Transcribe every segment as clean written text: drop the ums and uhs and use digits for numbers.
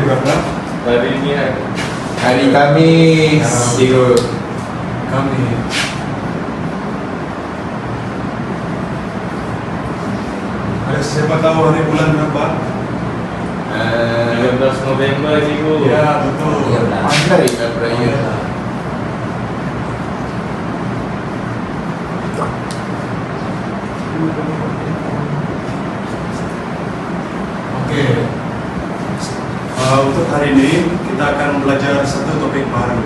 berapa? Hari ini Hari Kamis. Cikgu. Kamis. Ada siapa tahu hari bulan berapa? 13 November cikgu. Ya, betul. Pandai tak beraya. Oke. Untuk hari ini kita akan belajar satu topik baru.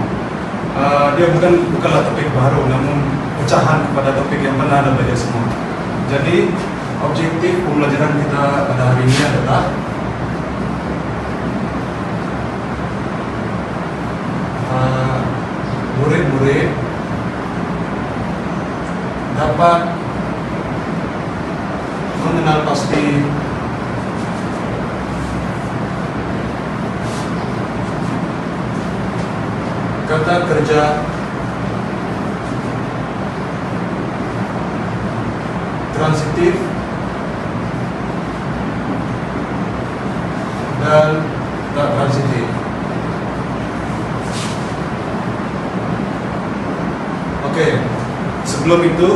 Dia bukanlah topik baru, namun pecahan kepada topik yang pernah Anda belajar semua. Jadi objektif pembelajaran kita pada hari ini adalah murid-murid dapat mengenal pasti kata kerja transitif dan tak transitif. Oke, sebelum itu,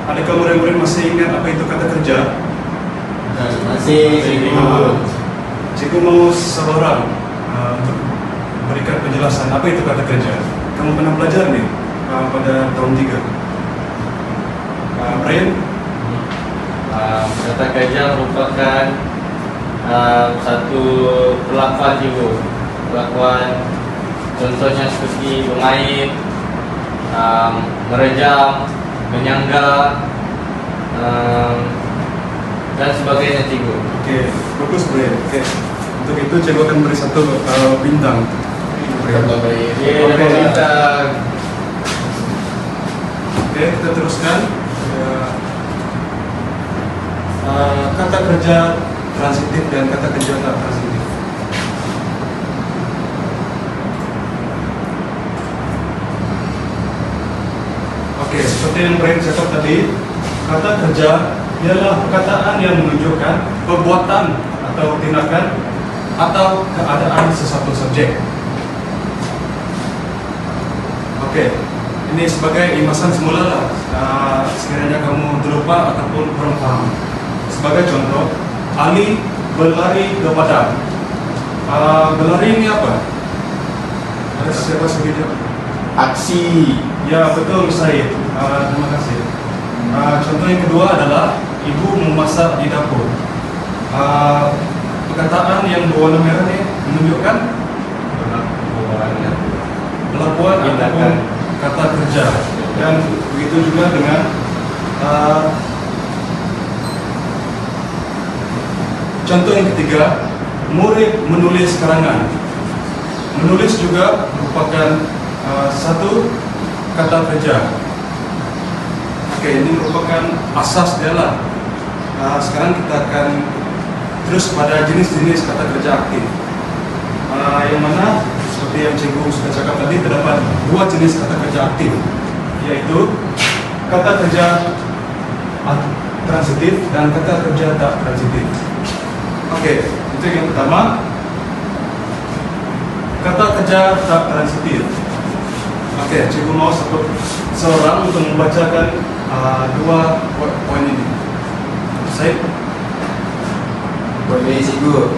adakah murid-murid masih ingat apa itu kata kerja? Masih Cikgu. Cikgu mau seorang untuk berikan penjelasan apa itu kata kerja. Kamu pernah belajar nih pada tahun 3. Brian? Kata kerja merupakan satu perlakuan cikgu. Perlakuan contohnya seperti bermain, merejam, menyangga, dan sebagainya cikgu. Oke, bagus Brian. Oke, untuk itu cikgu akan beri satu bintang. Oke, kita Oke, kita teruskan. Kata kerja transitif dan kata kerja tak transitif. Oke, seperti yang Brian cakap tadi, kata kerja ialah perkataan yang menunjukkan perbuatan atau tindakan atau keadaan sesuatu subjek. Oke, ini sebagai limasan semula lah. Sekiranya kamu terlupa ataupun kurang paham. Sebagai contoh, Ali berlari ke padang. Berlari ini apa? Ada siapa sebutnya? Aksi. Ya betul Said. Terima kasih. Contoh yang kedua adalah ibu memasak di dapur. Perkataan yang berwarna merah ini menunjukkan pelakuan ataupun kata kerja. Dan begitu juga dengan contoh yang ketiga, murid menulis karangan. Menulis juga merupakan satu kata kerja. Oke, ini merupakan asas dia lah. Sekarang kita akan terus pada jenis-jenis kata kerja aktif. Yang mana seperti yang cikgu sudah cakap tadi, terdapat dua jenis kata kerja aktif, yaitu kata kerja transitif dan kata kerja tak transitif. Oke, itu yang pertama, kata kerja tak transitif. Oke, cikgu mau sebut seorang untuk membacakan dua poin ini. Said? Boleh Cikgu.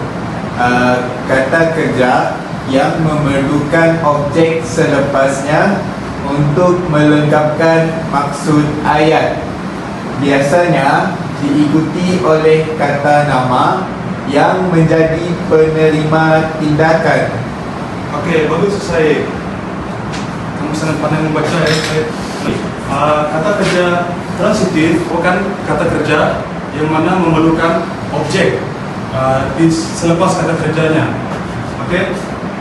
Kata kerja yang memerlukan objek selepasnya untuk melengkapkan maksud ayat biasanya diikuti oleh kata nama yang menjadi penerima tindakan. Oke, bagus Said. Kamu sangat pandai membaca ya Said. Kata kerja transitif bukan kata kerja yang mana memerlukan objek selepas kata kerjanya. Oke,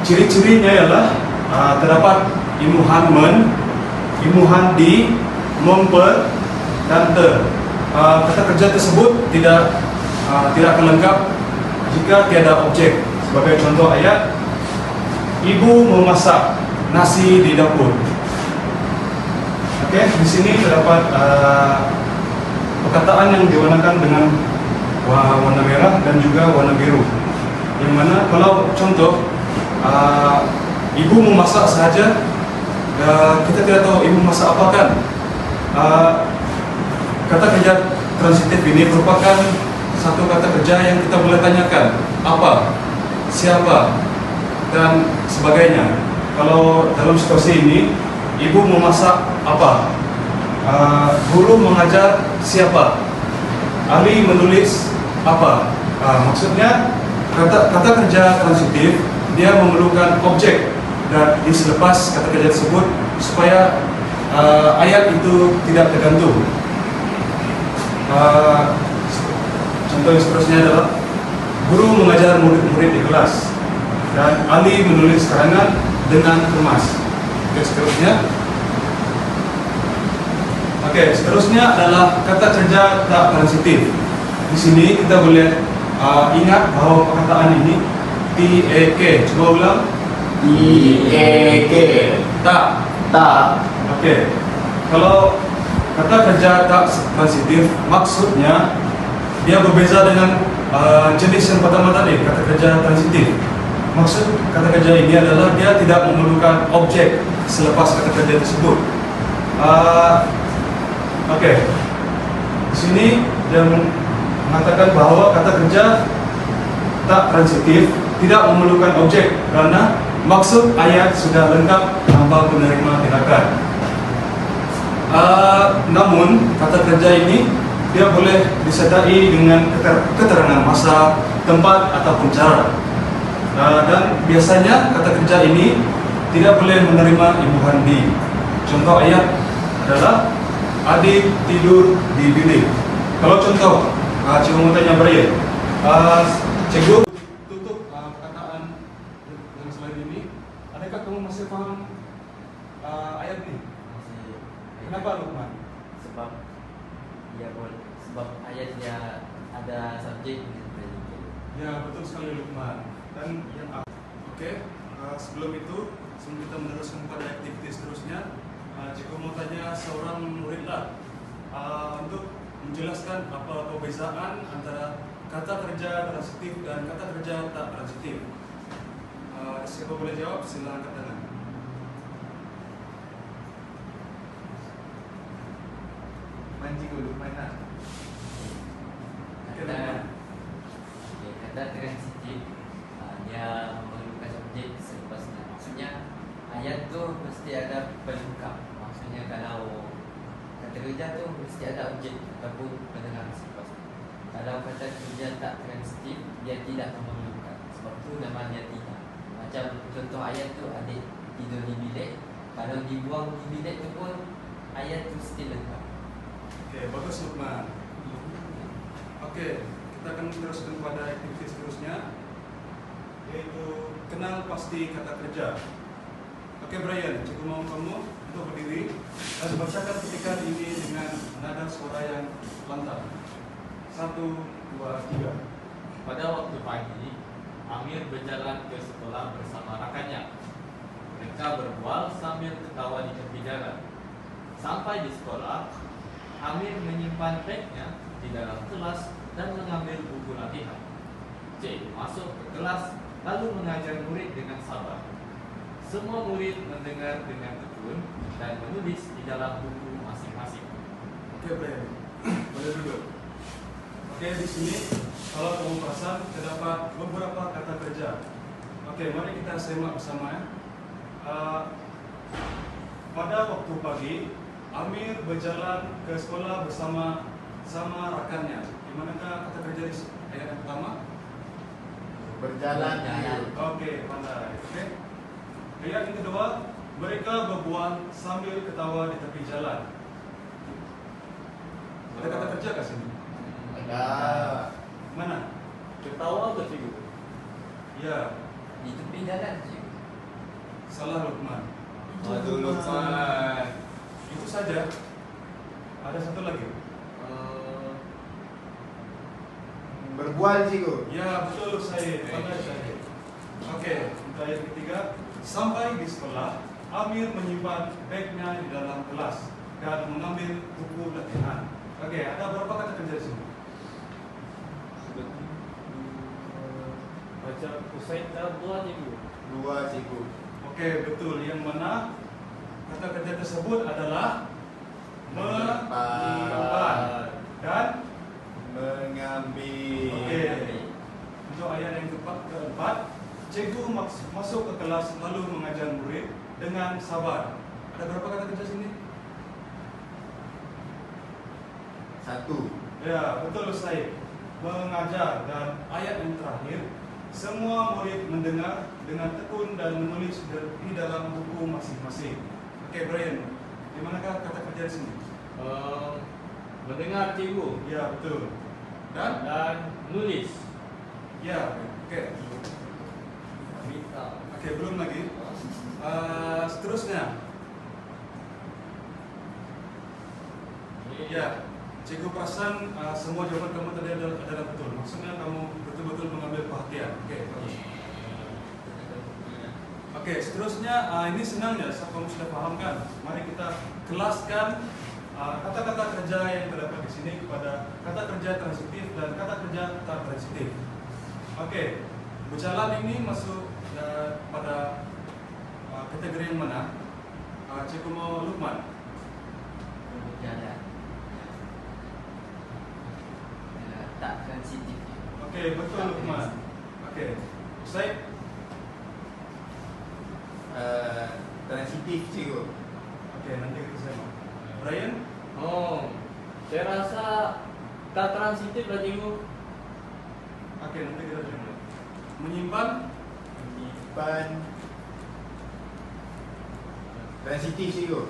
ciri-cirinya ialah terdapat imuhan men, imuhan di, memper, dan ter. Kata kerja tersebut tidak akan lengkap jika tiada objek. Sebagai contoh ayat, ibu memasak nasi di dapur. Oke, di sini terdapat perkataan yang diwarnakan dengan warna merah dan juga warna biru, yang mana kalau contoh ibu memasak saja, kita tidak tahu ibu masak apa kan. Kata kerja transitif ini merupakan satu kata kerja yang kita boleh tanyakan apa, siapa, dan sebagainya. Kalau dalam situasi ini, ibu memasak apa, guru mengajar siapa, ahli menulis apa. Maksudnya kata kerja transitif dia memerlukan objek, dan selepas kata kerja tersebut supaya ayat itu tidak tergantung. Contoh yang seterusnya adalah guru mengajar murid-murid di kelas, dan ahli menulis karangan dengan kemas. Seterusnya adalah kata kerja tak transitif. Di sini kita boleh ingat bahwa perkataan ini TAK. Coba ulang. TAK. Tak. Kalau kata kerja tak transitif, maksudnya dia berbeza dengan jenis yang pertama tadi, kata kerja transitif. Maksud kata kerja ini adalah dia tidak memerlukan objek selepas kata kerja tersebut. Di sini dia mengatakan bahwa kata kerja tak transitif tidak memerlukan objek karena maksud ayat sudah lengkap tanpa penerima tindakan. Namun kata kerja ini dia boleh disertai dengan keterangan masa, tempat ataupun cara. Dan biasanya kata kerja ini tidak boleh menerima imbuhan di. Contoh ayat adalah adik tidur di bilik. Kalau contoh, cikgu mau tanya Brian, cikgu tutup perkataan yang selain ini. Adakah kamu masih paham ayat ini? Masih. Kenapa Lukman? Sebab sebab ayatnya ada subjek predikat. Ya, betul sekali Lukman. Dan yang sebelum kita meneruskan pada aktivitas seterusnya, cikgu mau tanya seorang murid untuk menjelaskan apa perbezaan antara kata kerja transitif dan kata kerja tak transitif. Siapa boleh jawab? Silakan angkat tangan. Mana? Kata transitif dia memerlukan subjek selepasnya. Maksudnya ayat tu mesti ada pelengkap. Maksudnya kalau kata kerja tu mesti ada objek ataupun pendengar selepasnya. Kalau kata kerja tak transitif dia tidak memerlukan. Sebab tu namanya tidak. Macam contoh ayat tu adik tidur di bilik. Kalau dibuang di bilik tu pun ayat tu still lengkap. Bagus Lukman. Kita akan teruskan pada aktivitas seterusnya, yaitu kenal pasti kata kerja. Brian, cikgu mau kamu untuk berdiri dan bacakan petikan ini dengan nada suara yang lantang. 1, 2, 3. Pada waktu pagi, Amir berjalan ke sekolah bersama rakannya. Mereka berbual sambil ketawa di tepi jalan. Sampai di sekolah, Amir menyimpan bagnya di dalam kelas dan mengambil buku latihan. Cikgu masuk ke kelas lalu mengajar murid dengan sabar. Semua murid mendengar dengan tekun dan menulis di dalam buku masing-masing. Brian, boleh duduk. Di sini kalau kamu perasan terdapat beberapa kata kerja. Mari kita simak bersama ya. Pada waktu pagi, Amir berjalan ke sekolah bersama rakannya. Di manakah kata kerja di ayat yang pertama? Berjalan. Pandai. Ayat yang kedua, mereka berbual sambil ketawa di tepi jalan. Ada kata kerja kat sini? Ada. Mana? Ketawa ke cikgu? Ya, Di tepi jalan je. salah Lukman. Aduh Lukman. Itu saja. Ada satu lagi. Berbual cikgu. Ya, betul saya. Pandai saya. Untuk ayat ketiga, sampai di sekolah, Amir menyimpan bagnya di dalam kelas dan mengambil buku latihan. Ada berapa kata kerja di sini? baca usai dua cikgu. Dua cikgu. Oke, betul. Yang mana kata kerja tersebut adalah menyimpan dan mengambil. Oke. Untuk ayat yang keempat, cikgu masuk ke kelas lalu mengajar murid dengan sabar. Ada berapa kata kerja sini? Satu. Ya, betul Ustaz. Mengajar, dan ayat yang terakhir, semua murid mendengar dengan tekun dan menulis di dalam buku masing-masing. Oke, Brian, di manakah kata kerja di sini? Mendengar cikgu Ya, betul. Dan menulis. ya, oke. Oke, belum lagi. Seterusnya. Ya, cikgu perasan semua jawaban kamu tadi adalah betul. Maksudnya kamu betul-betul mengambil perhatian. Oke, bagus. Oke, seterusnya ini senang ya, kamu sudah paham kan? Mari kita kelaskan kata-kata kerja yang terdapat di sini kepada kata kerja transitif dan kata kerja tak transitif. Oke, berjalan ini masuk pada kategori yang mana? Cikgu mau Lukman. Berjalan. Tak transitif. Oke, betul Lukman. Oke, Ustaz. Transitif cikgu. Oke, nanti kita sama. Brian. Saya rasa tak transitif lah cikgu. Oke, nanti kita sama. Menyimpan. Menyimpan. Transitif cikgu.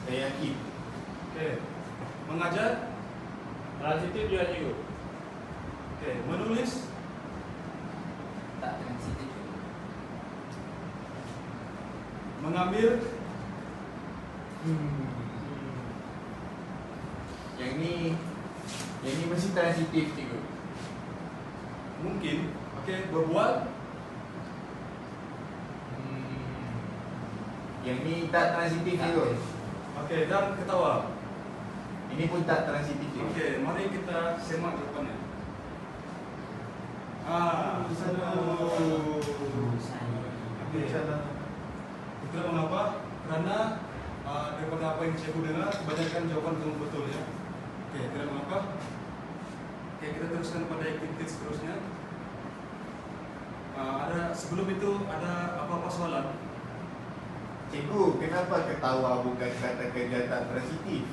Saya yakin. Oke, mengajar. Transitif juga cikgu. Oke, menulis. Tak transitif. Mengambil. Yang ni masih transitif cikgu. Mungkin. Oke, berbual. Yang ni tak transitif cikgu. Oke, dan ketawa. Ini pun tak transitif cikgu. Oke, mari kita semak jawabannya. Oke, itulah mengapa? Karena daripada apa yang cikgu dengar, kebanyakan jawaban kamu betul ya. Oke, itulah mengapa? Oke, kita teruskan pada aktivitas seterusnya. Sebelum itu ada apa-apa soalan? Cikgu, kenapa ketawa bukan kata kerja tak transitif?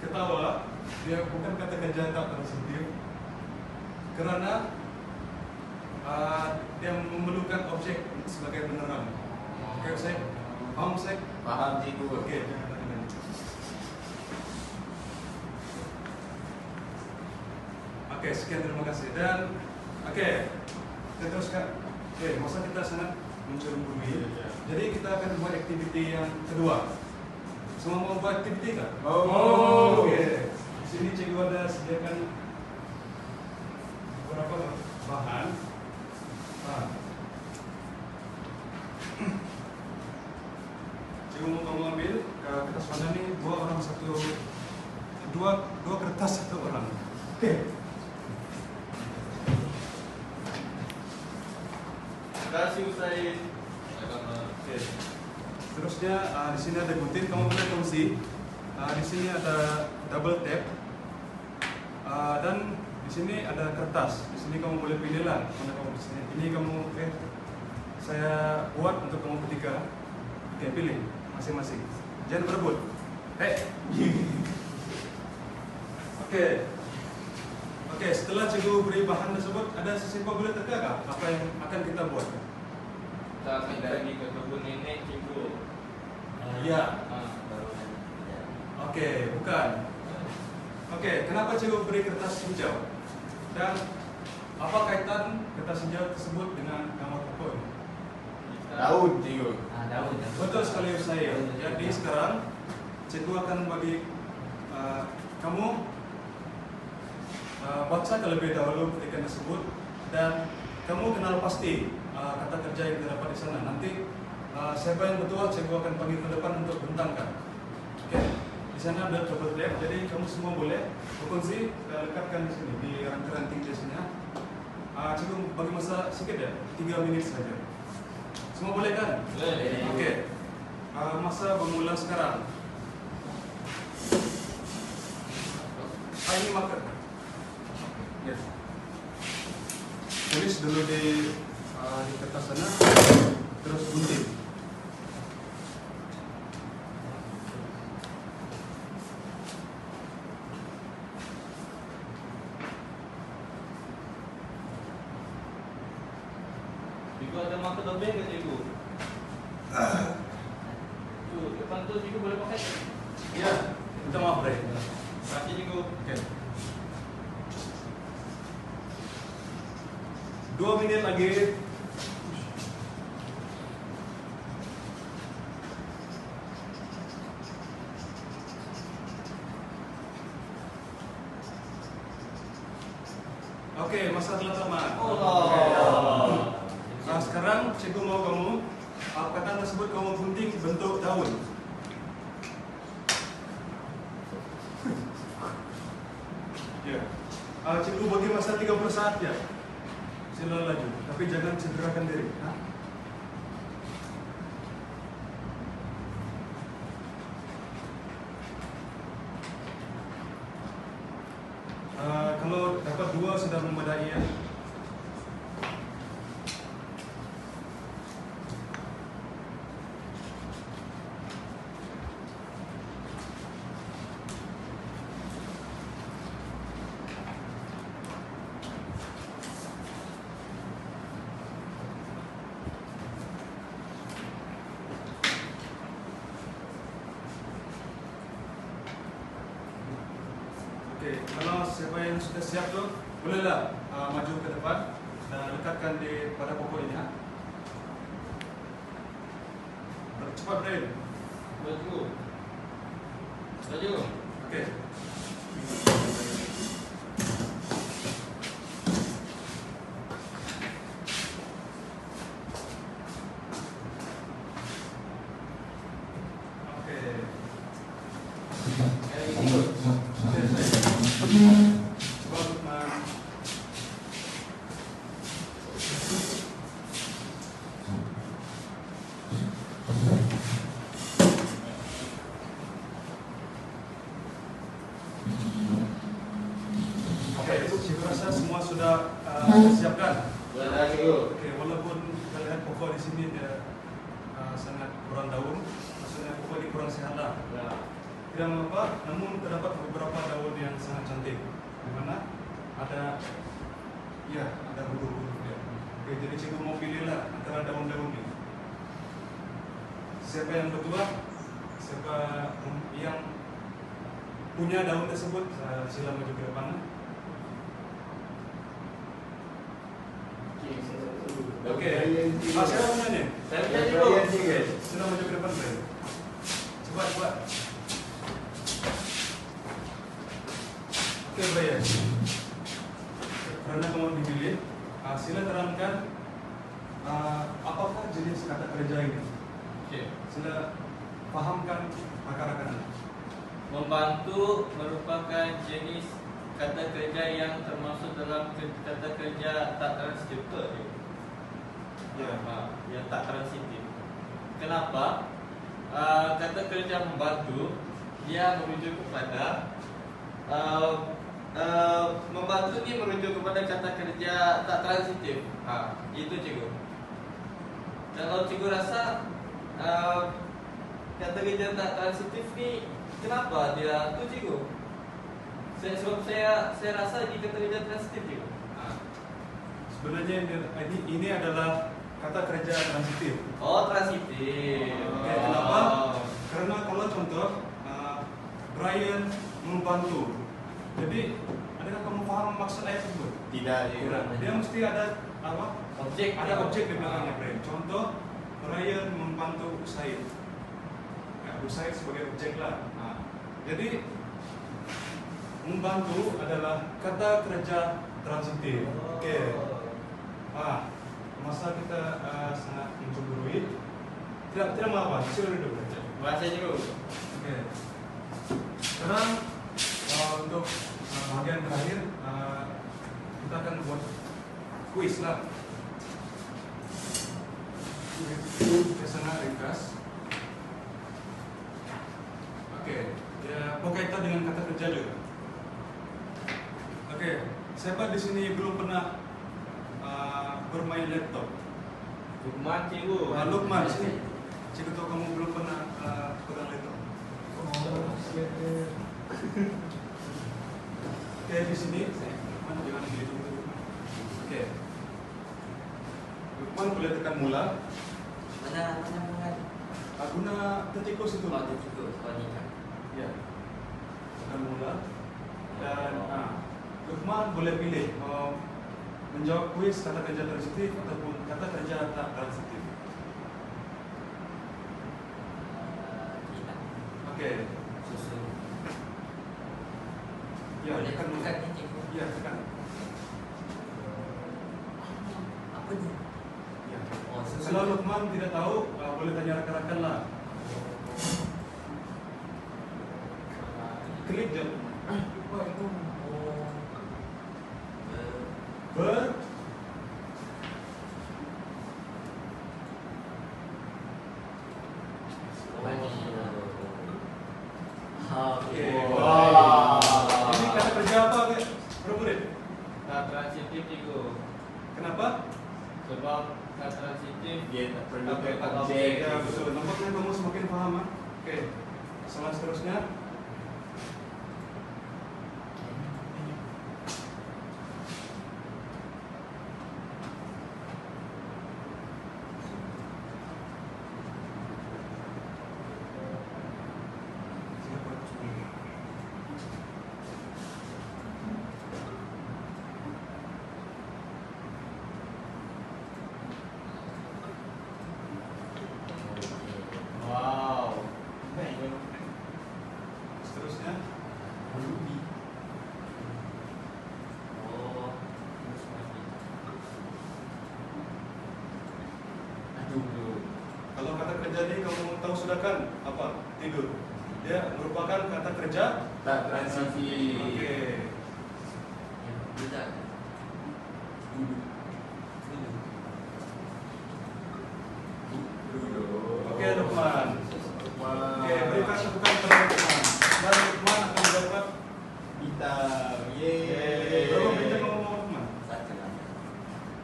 Ketawa dia bukan kata kerja tak transitif karena dia memerlukan objek sebagai penerang. Oke, Ustaz? Paham, Ustaz? Faham cikgu. Oke, jangan tanya. Oke, sekian, terima kasih. Dan oke, kita teruskan. Oke, masa kita sangat mencuri. Jadi kita akan buat aktiviti yang kedua. Semua mau buat aktiviti kan? Oh. Oke. Di sini cikgu ada sediakan beberapa bahan. Cikgu mau kamu ambil kertas mana nih? Dua kertas satu orang. Oke. Terima kasih Ustaz. Oke. Terusnya di sini ada gunting, kamu boleh kongsi. Di sini ada double tap. Dan di sini ada kertas. Di sini kamu boleh pilih lah mana kamu di sini. Ini kamu saya buat untuk kamu bertiga. Oke, pilih masing-masing. Jangan berebut. Oke, setelah cikgu beri bahan tersebut, ada sesimpel boleh terkagak apa yang akan kita buat? Kita akan pergi ke kebun nenek cikgu. Iya. Baru nanti kerja. Oke, bukan. Oke, kenapa cikgu beri kertas hijau? Dan apa kaitan kertas hijau tersebut dengan gambar pokok ini? Daun cikgu. Daun. Betul sekali saya. Jadi sekarang cikgu akan bagi kamu baca terlebih dahulu petikan tersebut dan kamu kenal pasti kata kerja yang terdapat di sana. Nanti siapa yang betul, cikgu akan panggil ke depan untuk bentangkan. Oke? Di sana ada double tap, jadi kamu semua boleh berfungsi lekatkan di sini di ranting biasanya. Cikgu bagi masa sedikit ya, 3 menit saja. Semua boleh kan? Boleh. Oke. Masa bermula sekarang. Ini marker. Ya. Tulis dulu di kertas sana, terus gunting. Cikgu ada marker dobel ke cikgu? Tuh, depan tu cikgu boleh pakai. Ya, minta maaf Bre. Terima kasih cikgu. Oke. 2 menit lagi. Oke, masa telah tamat. Allah. Sekarang cikgu mau kamu kata tersebut kamu gunting bentuk daun. Ya. Cikgu bagi masa 30 saat ya. Sila laju, tapi jangan cederakan diri. Kalau dapat 2 sudah memadai ya. Oke, kalau siapa yang sudah siap tuh, bolehlah maju ke depan dan lekatkan di pada pokok ini. Cepat Bre. Baju. Baju. Oke. Oke. Kayak gitu. Oke, saya. Coba Lukman. Oke, saya rasa semua sudah disiapkan. Boleh cikgu. Oke, walaupun kita lihat pokok di sini dia sangat kurang daun, maksudnya pokok ini kurang sehat lah. Ya. Tidak mengapa, namun terdapat beberapa daun yang sangat cantik, di mana ada, ya, ada huruf-huruf dia. Oke, jadi cikgu mau pilihlah antara daun-daun ini. Siapa yang berdua, siapa yang punya daun tersebut, sila maju ke depan. Oke, siapa punya nih? Saya punya cikgu. Sila maju ke depan, Bre. Coba. Oke, Brian. Karena kamu dipilih, sila terangkan apakah jenis kata kerja ini. Oke. Sila pahamkan akar-akarnya. Membantu merupakan jenis kata kerja yang termasuk dalam kata kerja tak transitif ke? Ya. Yang tak transitif. Kenapa? Kata kerja membantu dia merujuk kepada membantu ini merujuk kepada kata kerja tak transitif. Itu cikgu. Kalau cikgu rasa kata kerja tak transitif ni kenapa dia tu cikgu? Sebab saya rasa ini kata kerja transitif cikgu. Sebenarnya ini adalah kata kerja transitif. Oh, transitif. Oke, kenapa? Karena kalau contoh Brian membantu. Jadi, adakah kamu paham maksud ayat tersebut? Tidak cikgu. Dia mesti ada apa? Objek. Ada objek di belakangnya, Brian. Contoh, Brian membantu Usaid. Usaid sebagai objek lah. Jadi membantu adalah kata kerja transitif. Oke. Masa kita sangat mencemburui. Tidak mengapa. Silakan dulu. Bahasa cikgu. Oke. Sekarang untuk bagian terakhir kita akan buat kuis lah. Kuis sangat ringkas. Oke, ya berkaitan dengan kata kerja juga. Oke, siapa di sini belum pernah bermain laptop? Lukman cikgu. Lukman sini. Cikgu tahu kamu belum pernah pegang laptop. Oke, di sini mana jangan gitu. Oke. Lukman boleh tekan mula. Mana bukan? Guna tikus itu. Oh, itu nikah. Ya. Tekan mula. Dan Lukman boleh pilih mau menjawab kuis kata kerja transitif ataupun kata kerja tak transitif. Kita. Oke. Susu. Ya, Boleh tekan mula. bukan ni cikgu? Ya, tekan. Apa ni? Ya. Oh, susu. Kalau Lukman tidak tahu, boleh tanya rakan-rakan lah. Klik je. Lupa itu. Oh. Ber. Oke. Wah. Ini kata kerja apa, Kak? Bro murid? Tak transitif cikgu. Kenapa? Sebab tak transitif Dia tak perlu Oke, ke objek. ya betul. Nampaknya kamu semakin paham, ah. Oke. Soalan seterusnya. Wow. Seterusnya. Oh. Aduh. Kalau kata kerja ini kamu tahu sudah kan apa? Tidur. Dia merupakan kata kerja. Tak transisi. Oke. Yang budak. Oke, Lukman. Wah. Oke, berikan tepukan kepada Lukman. Dan Lukman akan mendapat Bintang. berapa bintang Yeay. kamu mau, Lukman? Satu lah.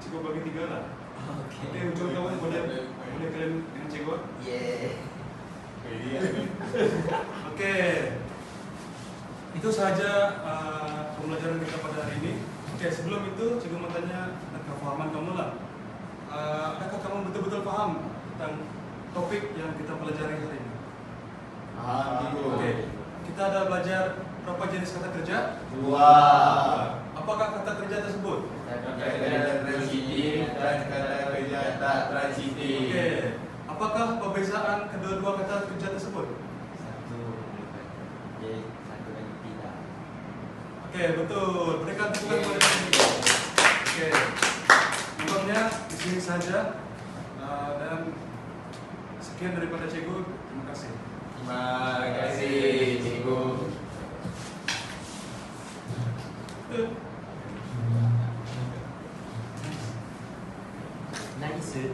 Cukup bagi 3 lah. Oke. Oke, ujung kawan boleh kalian dengan cikgu. Yeah. Oke. Itu saja pembelajaran kita pada hari ini. Oke, sebelum itu cikgu mau tanya tentang kefahaman kamu lah. Adakah kamu betul-betul paham tentang topik yang kita pelajari hari ini? Oke. Kita ada belajar berapa jenis kata kerja? 2. Apakah kata kerja tersebut? Kata kerja transitif dan kata kerja tak transitif. Oke. Apakah perbezaan kedua-dua kata kerja tersebut? Satu bukan. Jadi satu lagi tidak. Oke, betul. Berikan tepukan kepada kami. Oke. Nampaknya di sini saja. Dan sekian daripada cikgu. Terima kasih. Terima kasih, cikgu. Nice.